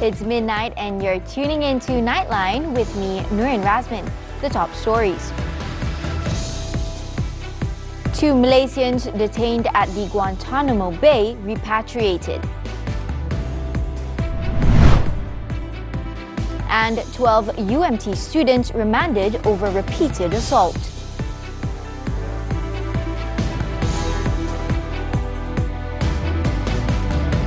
It's midnight and you're tuning into Nightline with me, Nurin. Razmyn. The top stories. 2 Malaysians detained at the Guantanamo Bay repatriated. And 12 UMT students remanded over repeated assault.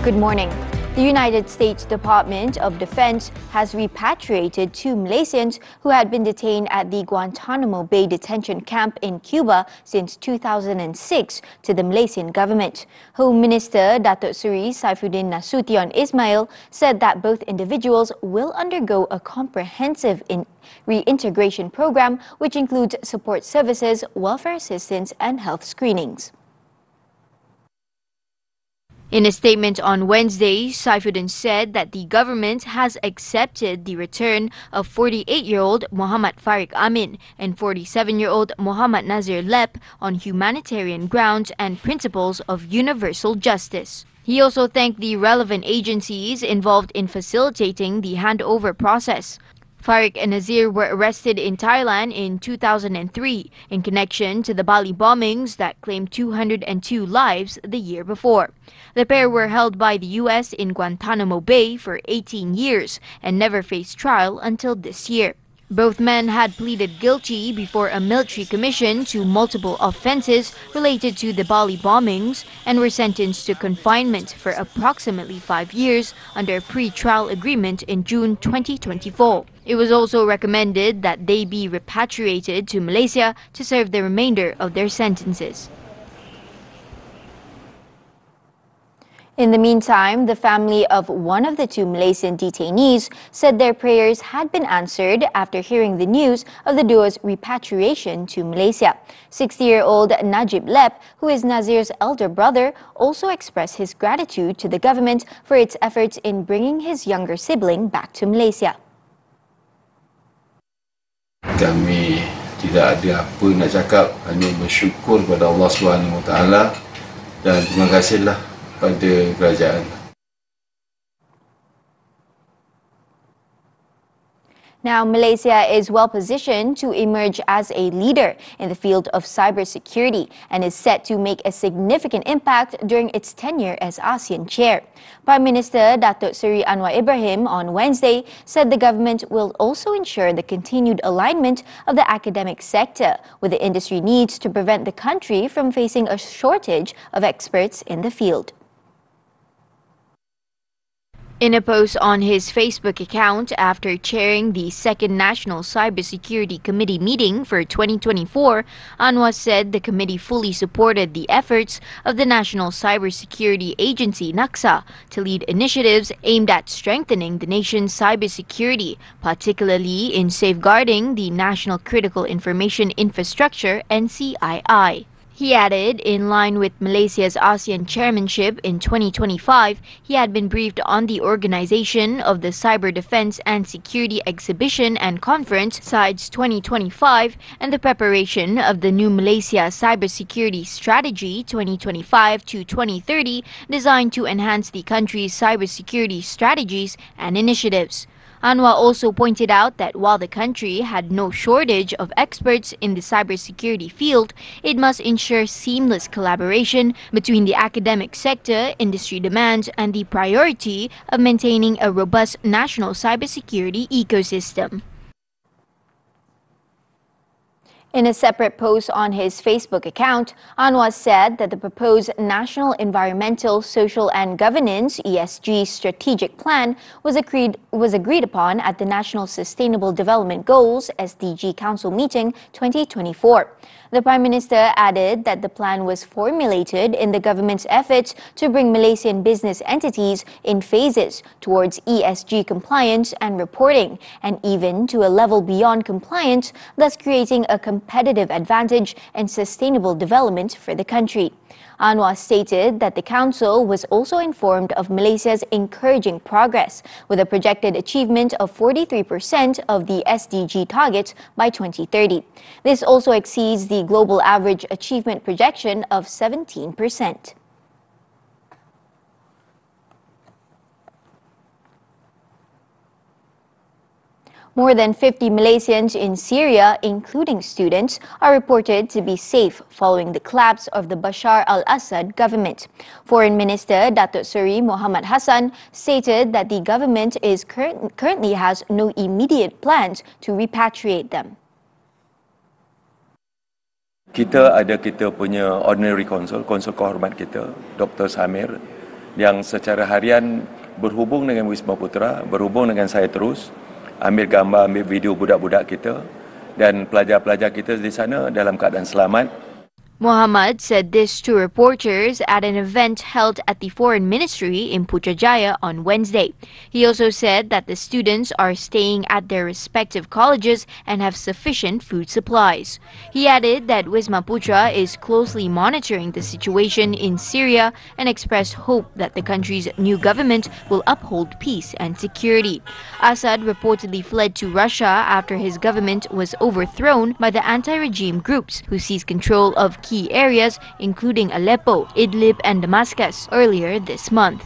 Good morning. The United States Department of Defense has repatriated 2 Malaysians who had been detained at the Guantanamo Bay detention camp in Cuba since 2006 to the Malaysian government. Home Minister Datuk Seri Saifuddin Nasution Ismail said that both individuals will undergo a comprehensive reintegration program which includes support services, welfare assistance and health screenings. In a statement on Wednesday, Saifuddin said that the government has accepted the return of 48-year-old Muhammad Farid Amin and 47-year-old Muhammad Nazir Lep on humanitarian grounds and principles of universal justice. He also thanked the relevant agencies involved in facilitating the handover process. Farid and Nazir were arrested in Thailand in 2003 in connection to the Bali bombings that claimed 202 lives the year before. The pair were held by the US in Guantanamo Bay for 18 years and never faced trial until this year. Both men had pleaded guilty before a military commission to multiple offences related to the Bali bombings and were sentenced to confinement for approximately 5 years under a pre-trial agreement in June 2024. It was also recommended that they be repatriated to Malaysia to serve the remainder of their sentences. In the meantime, the family of one of the 2 Malaysian detainees said their prayers had been answered after hearing the news of the duo's repatriation to Malaysia. 60-year-old Najib Lep, who is Nazir's elder brother, also expressed his gratitude to the government for its efforts in bringing his younger sibling back to Malaysia. Kami tidak ada apa nak cakap, hanya bersyukur kepada Allah SWT dan terima kasihlah pada kerajaan. Now, Malaysia is well positioned to emerge as a leader in the field of cybersecurity and is set to make a significant impact during its tenure as ASEAN chair. Prime Minister Datuk Seri Anwar Ibrahim on Wednesday said the government will also ensure the continued alignment of the academic sector with the industry needs to prevent the country from facing a shortage of experts in the field. In a post on his Facebook account after chairing the second National Cybersecurity Committee meeting for 2024, Anwar said the committee fully supported the efforts of the National Cybersecurity Agency (NACSA) to lead initiatives aimed at strengthening the nation's cybersecurity, particularly in safeguarding the National Critical Information Infrastructure (NCII). He added, in line with Malaysia's ASEAN chairmanship in 2025, he had been briefed on the organisation of the Cyber Defence and Security Exhibition and Conference SIDES 2025 and the preparation of the new Malaysia Cybersecurity Strategy 2025 to 2030 designed to enhance the country's cybersecurity strategies and initiatives. Anwar also pointed out that while the country had no shortage of experts in the cybersecurity field, it must ensure seamless collaboration between the academic sector, industry demands, and the priority of maintaining a robust national cybersecurity ecosystem. In a separate post on his Facebook account, Anwar said that the proposed National Environmental, Social and Governance (ESG) Strategic Plan was agreed upon at the National Sustainable Development Goals (SDG) Council meeting 2024. The Prime Minister added that the plan was formulated in the government's efforts to bring Malaysian business entities in phases towards ESG compliance and reporting, and even to a level beyond compliance, thus creating a competitive advantage and sustainable development for the country. Anwar stated that the Council was also informed of Malaysia's encouraging progress, with a projected achievement of 43% of the SDG targets by 2030. This also exceeds the global average achievement projection of 17%. More than 50 Malaysians in Syria, including students, are reported to be safe following the collapse of the Bashar al-Assad government. Foreign Minister Datuk Seri Muhammad Hassan stated that the government currently has no immediate plans to repatriate them. Kita punya ordinary konsul kehormat kita, Dr. Samir, yang secara harian berhubung dengan Wisma Putra, berhubung dengan saya terus, ambil gambar, ambil video budak-budak kita dan pelajar-pelajar kita di sana dalam keadaan selamat. Muhammad said this to reporters at an event held at the Foreign Ministry in Putrajaya on Wednesday. He also said that the students are staying at their respective colleges and have sufficient food supplies. He added that Wisma Putra is closely monitoring the situation in Syria and expressed hope that the country's new government will uphold peace and security. Assad reportedly fled to Russia after his government was overthrown by the anti-regime groups who seized control of key areas including Aleppo, Idlib and Damascus earlier this month.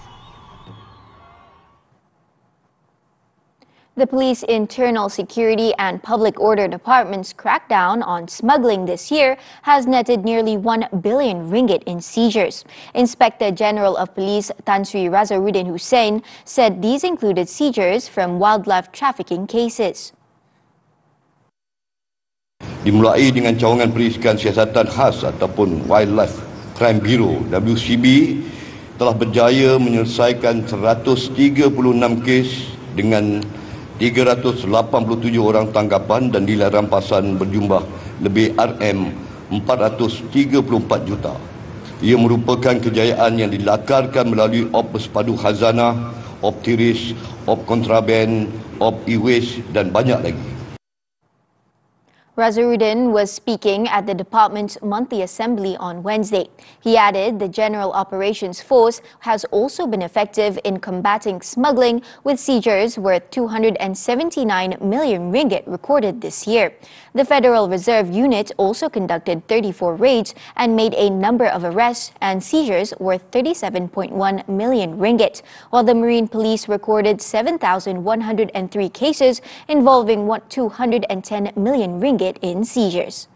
The Police Internal Security and Public Order Department's crackdown on smuggling this year has netted nearly 1 billion ringgit in seizures. Inspector General of Police Tan Sri Razmyn Hussein said these included seizures from wildlife trafficking cases. Dimulai dengan cawangan perisikan siasatan khas ataupun Wildlife Crime Bureau WCB telah berjaya menyelesaikan 136 kes dengan 387 orang tangkapan dan nilai rampasan berjumlah lebih RM434 juta. Ia merupakan kejayaan yang dilakarkan melalui op bersepadu khazanah, op tiris, op kontraben, op e-waste dan banyak lagi. Razmyn was speaking at the department's monthly assembly on Wednesday. He added the General Operations Force has also been effective in combating smuggling, with seizures worth 279 million ringgit recorded this year. The Federal Reserve Unit also conducted 34 raids and made a number of arrests and seizures worth 37.1 million ringgit, while the Marine Police recorded 7,103 cases involving 210 million ringgit in seizures.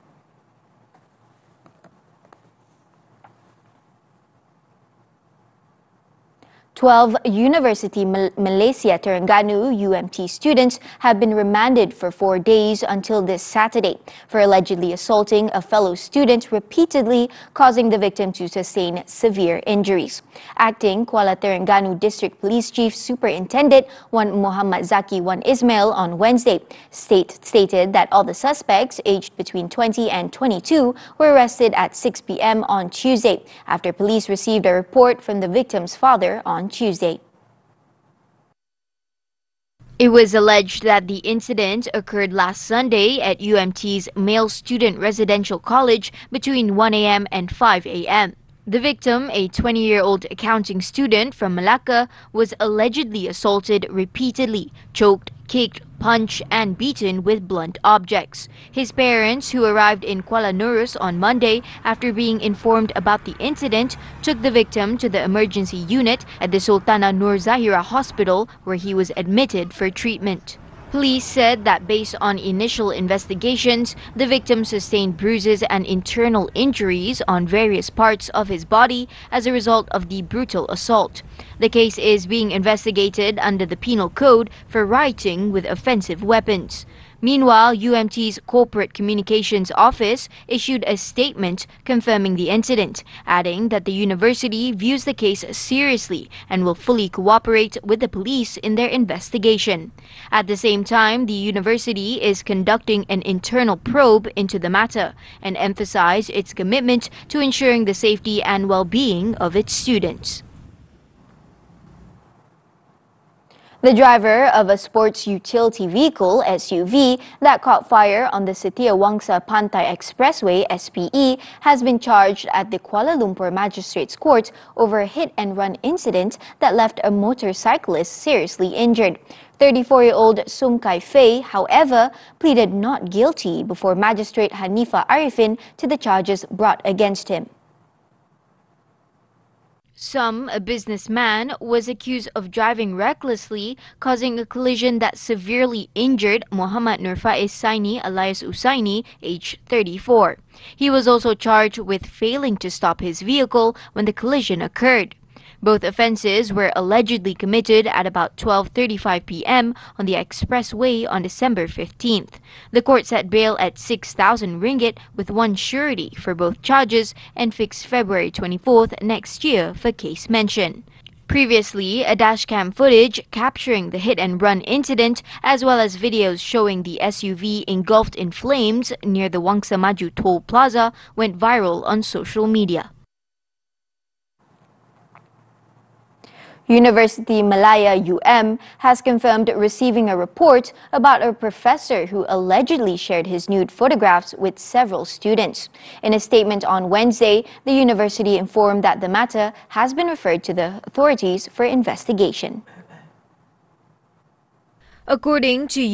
Twelve University Malaysia Terengganu UMT students have been remanded for 4 days until this Saturday for allegedly assaulting a fellow student repeatedly, causing the victim to sustain severe injuries. Acting Kuala Terengganu District Police Chief Superintendent Wan Muhammad Zaki Wan Ismail on Wednesday stated that all the suspects aged between 20 and 22 were arrested at 6 p.m. on Tuesday after police received a report from the victim's father on Tuesday. It was alleged that the incident occurred last Sunday at UMT's Male Student Residential College between 1 a.m. and 5 a.m. The victim, a 20-year-old accounting student from Malacca, was allegedly assaulted repeatedly, choked, kicked, punched and beaten with blunt objects. His parents, who arrived in Kuala Nurus on Monday after being informed about the incident, took the victim to the emergency unit at the Sultanah Nur Zahira Hospital, where he was admitted for treatment. Police said that based on initial investigations, the victim sustained bruises and internal injuries on various parts of his body as a result of the brutal assault. The case is being investigated under the Penal Code for rioting with offensive weapons. Meanwhile, UMT's Corporate Communications Office issued a statement confirming the incident, adding that the university views the case seriously and will fully cooperate with the police in their investigation. At the same time, the university is conducting an internal probe into the matter and emphasized its commitment to ensuring the safety and well-being of its students. The driver of a sports utility vehicle (SUV) that caught fire on the Setiawangsa Pantai Expressway (SPE) has been charged at the Kuala Lumpur Magistrates Court over a hit-and-run incident that left a motorcyclist seriously injured. 34-year-old Sumkai Fe, however, pleaded not guilty before Magistrate Hanifa Arifin to the charges brought against him. A businessman, was accused of driving recklessly, causing a collision that severely injured Muhammad Nur Faiz Saini alias Usaini, aged 34. He was also charged with failing to stop his vehicle when the collision occurred. Both offences were allegedly committed at about 12:35 p.m. on the expressway on December 15th. The court set bail at 6,000 ringgit with one surety for both charges and fixed February 24th next year for case mention. Previously, a dashcam footage capturing the hit-and-run incident, as well as videos showing the SUV engulfed in flames near the Wangsa Maju Toll Plaza, went viral on social media. University Malaya has confirmed receiving a report about a professor who allegedly shared his nude photographs with several students. In a statement on Wednesday, the university informed that the matter has been referred to the authorities for investigation. According to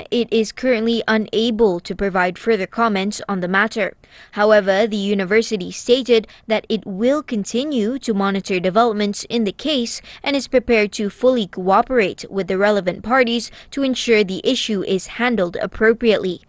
it is currently unable to provide further comments on the matter. However, the university stated that it will continue to monitor developments in the case and is prepared to fully cooperate with the relevant parties to ensure the issue is handled appropriately.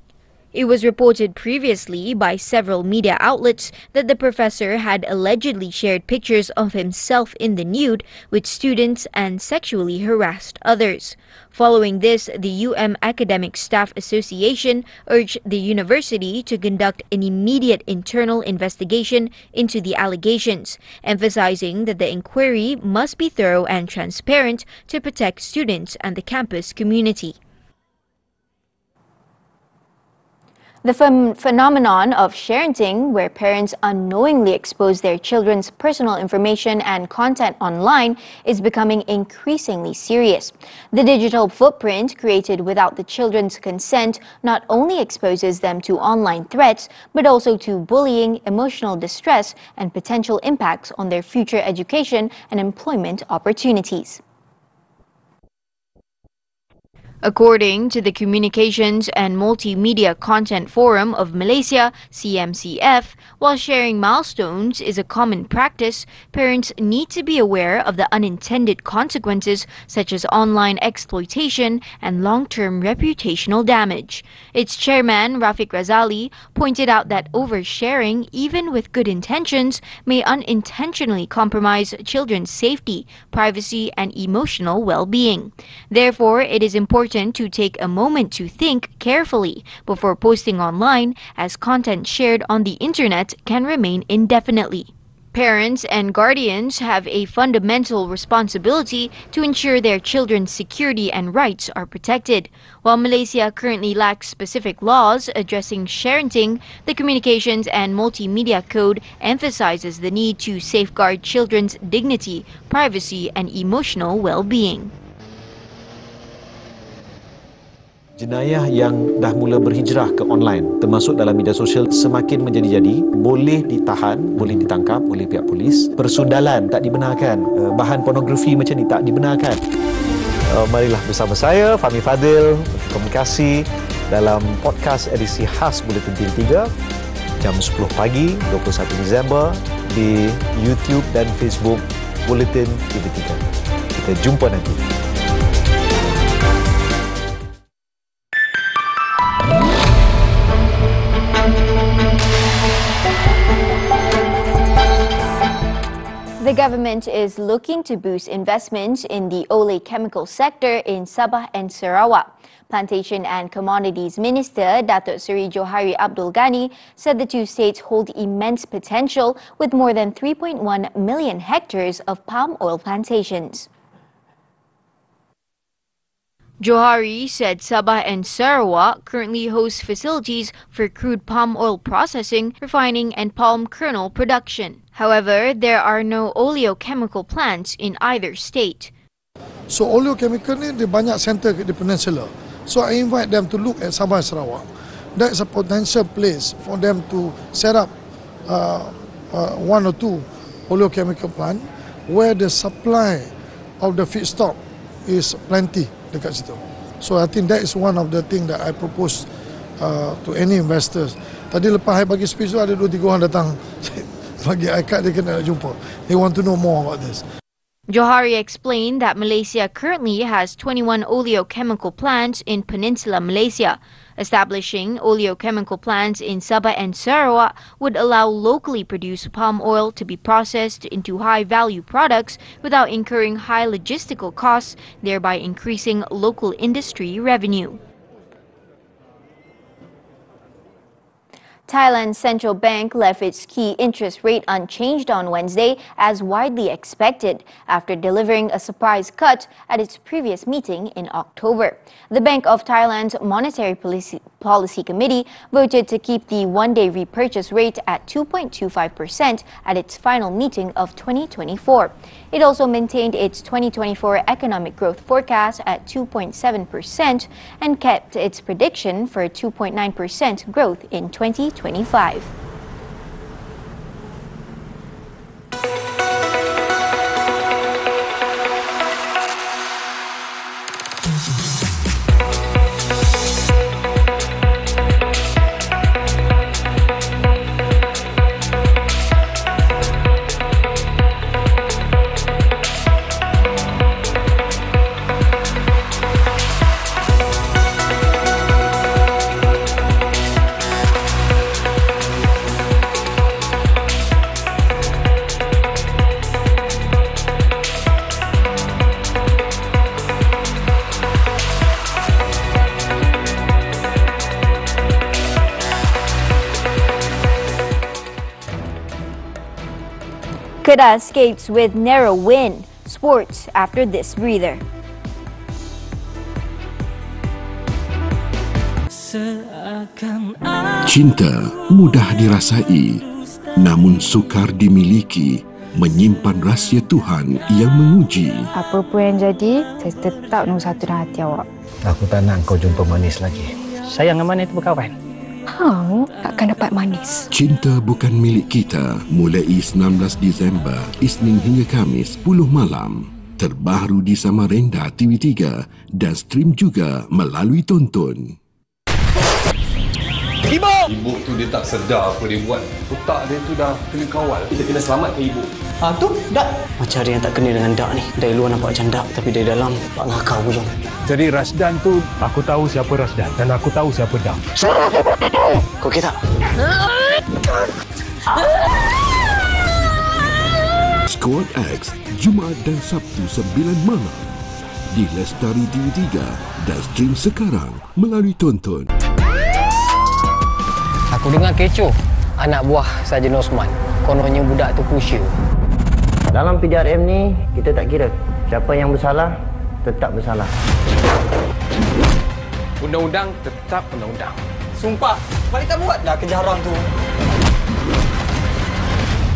It was reported previously by several media outlets that the professor had allegedly shared pictures of himself in the nude with students and sexually harassed others. Following this, the Academic Staff Association urged the university to conduct an immediate internal investigation into the allegations, emphasizing that the inquiry must be thorough and transparent to protect students and the campus community. The phenomenon of sharenting, where parents unknowingly expose their children's personal information and content online, is becoming increasingly serious. The digital footprint created without the children's consent not only exposes them to online threats, but also to bullying, emotional distress, and potential impacts on their future education and employment opportunities. According to the Communications and Multimedia Content Forum of Malaysia, CMCF, while sharing milestones is a common practice, parents need to be aware of the unintended consequences such as online exploitation and long-term reputational damage. Its chairman, Rafiq Razali, pointed out that oversharing, even with good intentions, may unintentionally compromise children's safety, privacy, and emotional well-being. Therefore, it is important to take a moment to think carefully before posting online, as content shared on the internet can remain indefinitely. Parents and guardians have a fundamental responsibility to ensure their children's security and rights are protected. While Malaysia currently lacks specific laws addressing sharenting, the Communications and Multimedia Code emphasizes the need to safeguard children's dignity, privacy, and emotional well-being. Jenayah yang dah mula berhijrah ke online, termasuk dalam media sosial, semakin menjadi-jadi. Boleh ditahan, boleh ditangkap oleh pihak polis. Persundalan tak dibenarkan. Bahan pornografi macam ni tak dibenarkan. Marilah bersama saya, Fahmi Fadil, komunikasi dalam podcast edisi khas Buletin TV3 jam 10 pagi 21 Disember di YouTube dan Facebook Buletin TV3. Kita jumpa nanti. The government is looking to boost investments in the Oleochemical Sector in Sabah and Sarawak. Plantation and Commodities Minister Datuk Seri Johari Abdul Ghani said the two states hold immense potential with more than 3.1 million hectares of palm oil plantations. Johari said Sabah and Sarawak currently host facilities for crude palm oil processing, refining and palm kernel production. However, there are no oleochemical plants in either state. So oleochemical ni dia banyak center di peninsula. So I invite them to look at Sabah and Sarawak. That is a potential place for them to set up one or two oleochemical plant where the supply of the feedstock is plenty dekat situ. So I think that is one of the thing that I propose to any investors. Tadi lepas saya bagi speech tu ada 2-3 orang datang bagi I card dia kena nak jumpa. They want to know more about this. Johari explained that Malaysia currently has 21 oleochemical plants in Peninsular Malaysia. Establishing oleochemical plants in Sabah and Sarawak would allow locally produced palm oil to be processed into high-value products without incurring high logistical costs, thereby increasing local industry revenue. Thailand's central bank left its key interest rate unchanged on Wednesday as widely expected after delivering a surprise cut at its previous meeting in October. The Bank of Thailand's Monetary Policy Committee voted to keep the one-day repurchase rate at 2.25% at its final meeting of 2024. It also maintained its 2024 economic growth forecast at 2.7% and kept its prediction for 2.9% growth in 2025. Kedah escapes with narrow win. Sports after this breather. Cinta mudah dirasai, namun sukar dimiliki, menyimpan rahsia Tuhan yang menguji. Apa pun yang jadi, saya tetap nombor satu dalam hati awak. Aku tak nak kau jumpa manis lagi. Saya dengan manis itu berkawan. Hang takkan dapat manis. Cinta bukan milik kita. Mulai 19 Disember, Isnin hingga Khamis 10 malam. Terbaru di Samarinda TV3 dan stream juga melalui Tonton. Ibu tu dia tak sedar apa dia buat. Otak dia tu dah kena kawal. Kita kena selamatkan ibu. Tu, Dak. Macam ada yang tak kena dengan Dak ni. Dari luar nampak macam Dak, tapi dari dalam nampak ngakau hujung. Jadi Razdan tu, aku tahu siapa Razdan dan aku tahu siapa Dak. Kau kira tak? Squad X, Jumaat dan Sabtu 9 malam. Di Lestari TV3 dan stream sekarang melalui Tonton. Aku dengar kecoh anak buah Sarjan Osman. Kononnya budak tu pusher. Dalam PDRM ni, kita tak kira. Siapa yang bersalah, tetap bersalah. Undang-undang tetap undang-undang. Sumpah, balik tak buat dah kerja haram tu.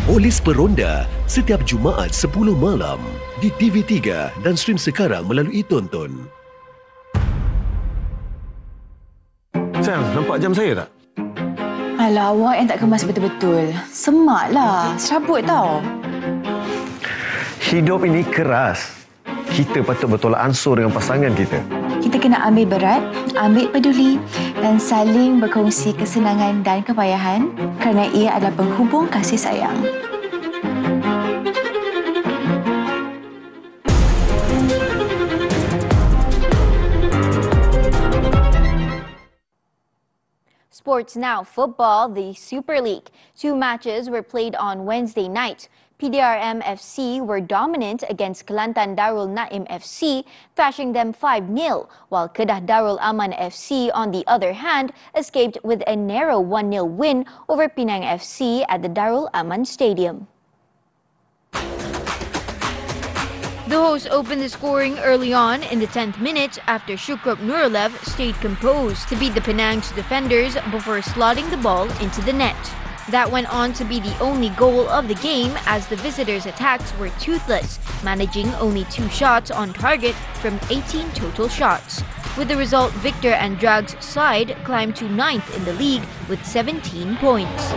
Polis Peronda setiap Jumaat 10 malam di TV3 dan stream sekarang melalui Tonton. Sayang, nampak jam saya tak? Alah, awak yang tak kemas betul-betul. Semaklah, serabut tau. Hidup ini keras. Kita patut bertolak ansur dengan pasangan kita. Kita kena ambil berat, ambil peduli dan saling berkongsi kesenangan dan kepayahan kerana ia adalah penghubung kasih sayang. Sports now. Football, the Super League. 2 matches were played on Wednesday night. PDRM FC were dominant against Kelantan Darul Naim FC, thrashing them 5-0, while Kedah Darul Aman FC, on the other hand, escaped with a narrow 1-0 win over Penang FC at the Darul Aman Stadium. The hosts opened the scoring early on in the 10th minute after Shukrop Nurulev stayed composed to beat the Penang's defenders before slotting the ball into the net. That went on to be the only goal of the game as the visitors' attacks were toothless, managing only 2 shots on target from 18 total shots. With the result, Victor Andrag's side climbed to 9th in the league with 17 points.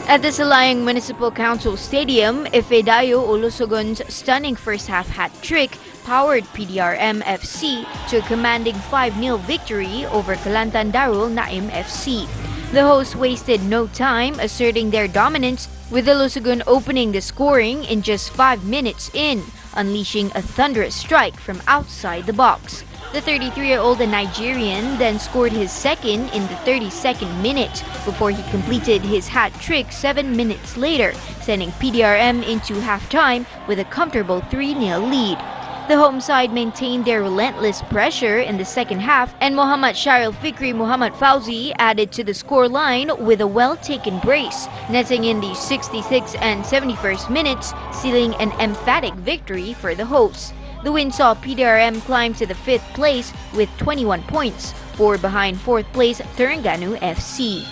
At the Selayang Municipal Council Stadium, Fe Olosogun's stunning first-half hat-trick powered PDRM FC to a commanding 5-0 victory over Kelantan Darul Naim FC. The hosts wasted no time asserting their dominance, with the Lusugun opening the scoring in just 5 minutes in, unleashing a thunderous strike from outside the box. The 33-year-old Nigerian then scored his second in the 32nd minute before he completed his hat trick 7 minutes later, sending PDRM into halftime with a comfortable 3-0 lead. The home side maintained their relentless pressure in the second half, and Muhammad Sharil Fikri Muhammad Fauzi added to the scoreline with a well-taken brace, netting in the 66th and 71st minutes, sealing an emphatic victory for the hosts. The win saw PDRM climb to the 5th place with 21 points, 4 behind 4th place Terengganu FC.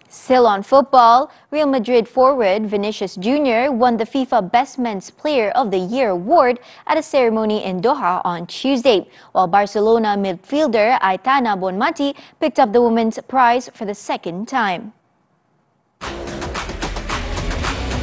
Still on football, Real Madrid forward Vinicius Jr. won the FIFA Best Men's Player of the Year award at a ceremony in Doha on Tuesday, while Barcelona midfielder Tanah picked up the women's prize for the second time.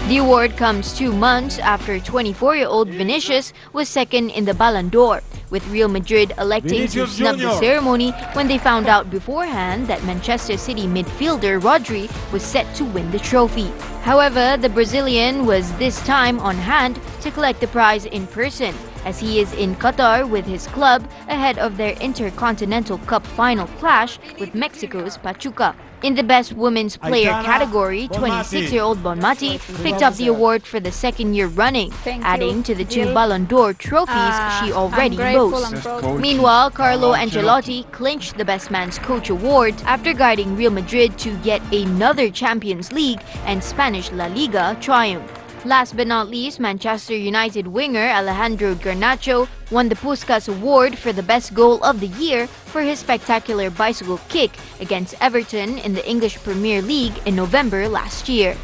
The award comes 2 months after 24-year-old Vinicius was second in the Ballon d'Or, with Real Madrid electing to snub the ceremony when they found out beforehand that Manchester City midfielder Rodri was set to win the trophy. However, the Brazilian was this time on hand to collect the prize in person, as he is in Qatar with his club ahead of their Intercontinental Cup final clash with Mexico's Pachuca. In the Best Women's Player category, 26-year-old Bonmati picked up the award for the second year running, adding to the 2 Ballon d'Or trophies she already boasts. Meanwhile, Carlo Ancelotti clinched the Best Man's Coach award after guiding Real Madrid to yet another Champions League and Spanish La Liga triumph. Last but not least, Manchester United winger Alejandro Garnacho won the Puskás Award for the best goal of the year for his spectacular bicycle kick against Everton in the English Premier League in November last year.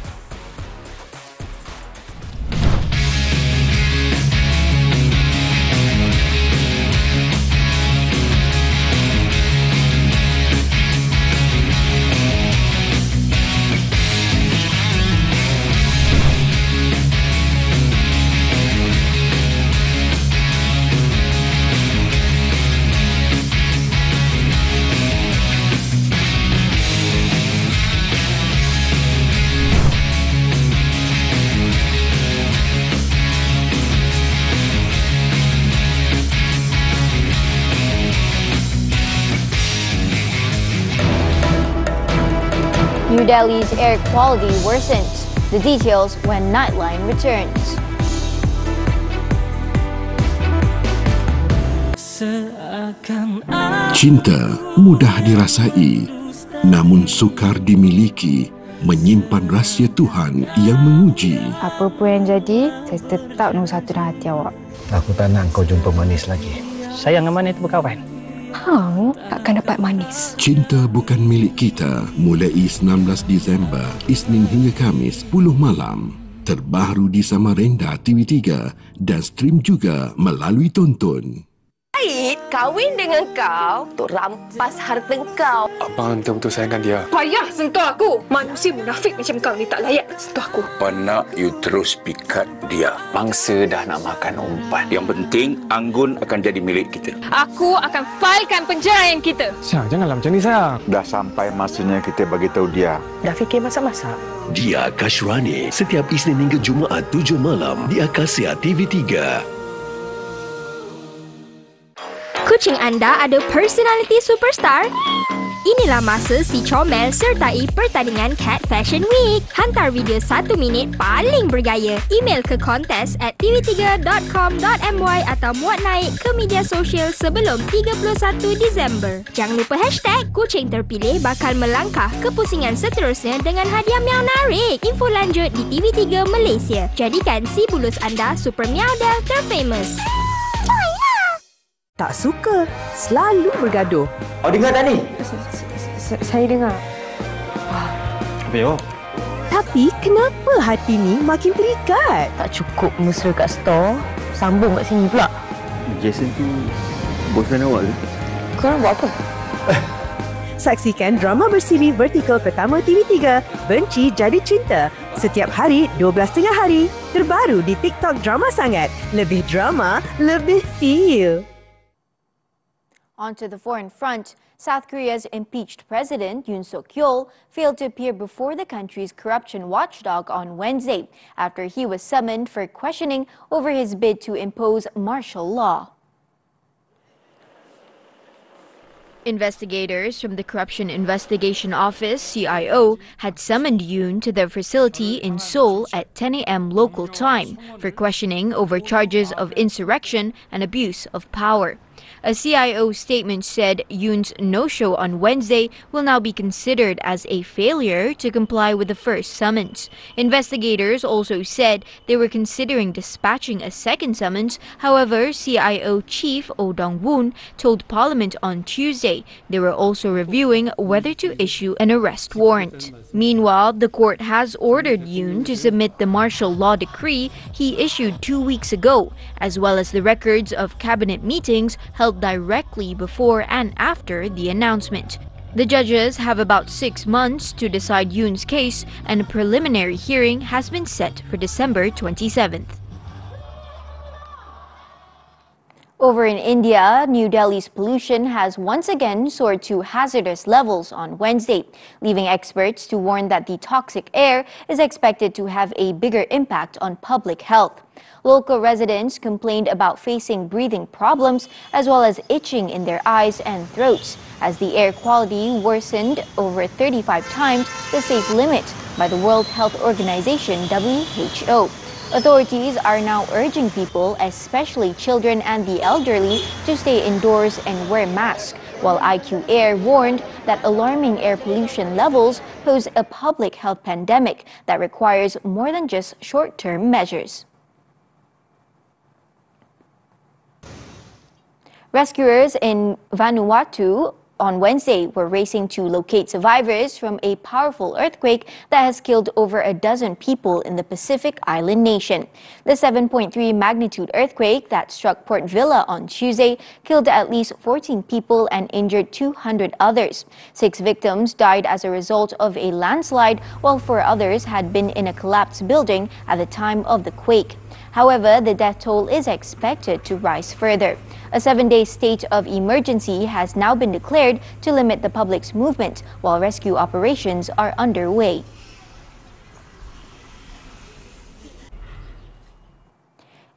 New Delhi's air quality worsens. The details when Nightline returns. Cinta mudah dirasai, namun sukar dimiliki, menyimpan rahsia Tuhan yang menguji. Apa pun yang jadi, saya tetap nombor 1 dalam hati awak. Aku tak nak kau jumpa manis lagi. Saya dengan Manis itu berkawan. Hang takkan dapat manis. Cinta bukan milik kita, mulai 19 Disember, Isnin hingga Khamis 10 malam. Terbaru di Samarinda TV3 dan stream juga melalui Tonton. Ait kahwin dengan kau untuk rampas harta kau. Abang betul-betul sayangkan dia. Payah sentuh aku. Manusia munafik macam kau ni tak layak sentuh aku. Panak you terus pikat dia. Bangsa dah nak makan umpan. Yang penting Anggun akan jadi milik kita. Aku akan filekan penjaraan kita. Syah, janganlah macam ni, Syah. Dah sampai masanya kita bagi tahu dia. Dah fikir masak-masak? Dia Kashrani setiap Isnin hingga Jumaat 7 malam di Akasia TV3. Kucing anda ada personality superstar? Inilah masa si comel sertai pertandingan Cat Fashion Week. Hantar video 1 minit paling bergaya. Email ke contest@tv3.com.my atau muat naik ke media sosial sebelum 31 Disember. Jangan lupa hashtag kucing terpilih bakal melangkah ke pusingan seterusnya dengan hadiah menarik. Info lanjut di TV3 Malaysia. Jadikan si bulus anda super meow terfamous. Tak suka, selalu bergaduh. Awak dengar tak ni? Saya dengar. Apa yo? Tapi kenapa hati ni makin terikat? Tak cukup mesra kat store, sambung kat sini pula. Jason tu bosan awak ke? Korang buat apa? Saksikan drama bersiri vertikal pertama TV3, Benci Jadi Cinta. Setiap hari 12 tengah hari. Terbaru di TikTok Drama Sangat. Lebih drama, lebih feel. Onto the foreign front, South Korea's impeached president Yoon Suk-yeol failed to appear before the country's corruption watchdog on Wednesday after he was summoned for questioning over his bid to impose martial law. Investigators from the Corruption Investigation Office, CIO, had summoned Yoon to their facility in Seoul at 10 a.m. local time for questioning over charges of insurrection and abuse of power. A CIO statement said Yoon's no-show on Wednesday will now be considered as a failure to comply with the first summons. Investigators also said they were considering dispatching a second summons. However, CIO Chief Oh Dong-woon told Parliament on Tuesday they were also reviewing whether to issue an arrest warrant. Meanwhile, the court has ordered Yoon to submit the martial law decree he issued 2 weeks ago, as well as the records of cabinet meetings held directly before and after the announcement. The judges have about 6 months to decide Yoon's case, and a preliminary hearing has been set for December 27th. Over in India, New Delhi's pollution has once again soared to hazardous levels on Wednesday, leaving experts to warn that the toxic air is expected to have a bigger impact on public health. Local residents complained about facing breathing problems as well as itching in their eyes and throats as the air quality worsened over 35 times the safe limit by the World Health Organization (WHO). Authorities are now urging people, especially children and the elderly, to stay indoors and wear masks, while IQ Air warned that alarming air pollution levels pose a public health pandemic that requires more than just short-term measures. Rescuers in Vanuatu on Wednesday were racing to locate survivors from a powerful earthquake that has killed over a dozen people in the Pacific island nation. The 7.3 magnitude earthquake that struck Port Vila on Tuesday killed at least 14 people and injured 200 others. 6 victims died as a result of a landslide, while 4 others had been in a collapsed building at the time of the quake. However, the death toll is expected to rise further. A 7-day state of emergency has now been declared to limit the public's movement while rescue operations are underway.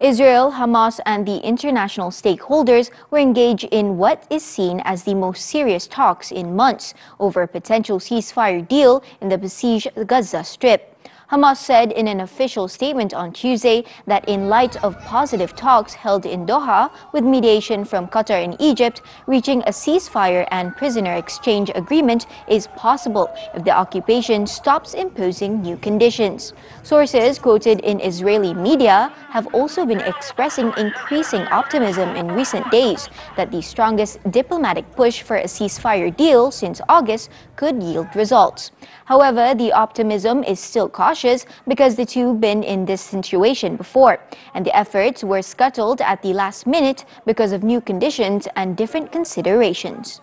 Israel, Hamas, and the international stakeholders were engaged in what is seen as the most serious talks in months over a potential ceasefire deal in the besieged Gaza Strip. Hamas said in an official statement on Tuesday that in light of positive talks held in Doha with mediation from Qatar and Egypt, reaching a ceasefire and prisoner exchange agreement is possible if the occupation stops imposing new conditions. Sources quoted in Israeli media have also been expressing increasing optimism in recent days that the strongest diplomatic push for a ceasefire deal since August could yield results. However, the optimism is still cautious because the two been in this situation before, and the efforts were scuttled at the last minute because of new conditions and different considerations.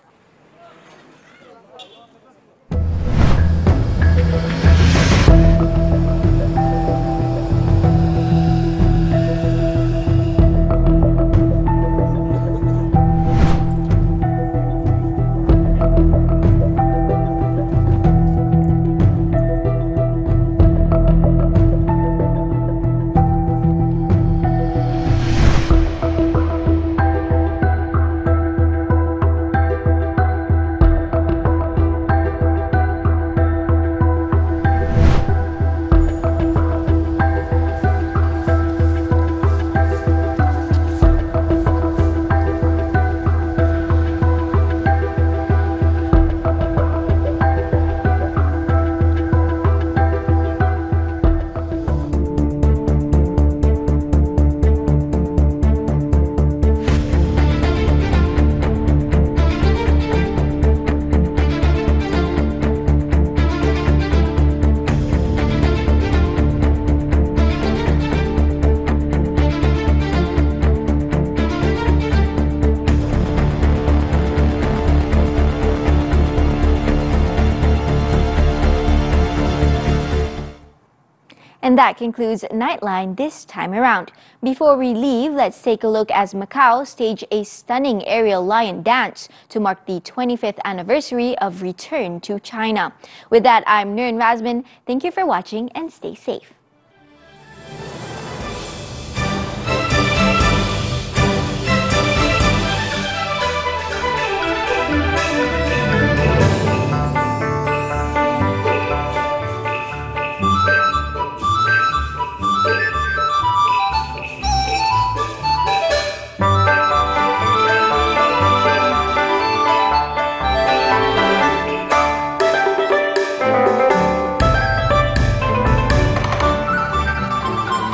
And that concludes Nightline this time around. Before we leave, let's take a look as Macau stage a stunning aerial lion dance to mark the 25th anniversary of return to China. With that, I'm Nurin Razmyn. Thank you for watching and stay safe.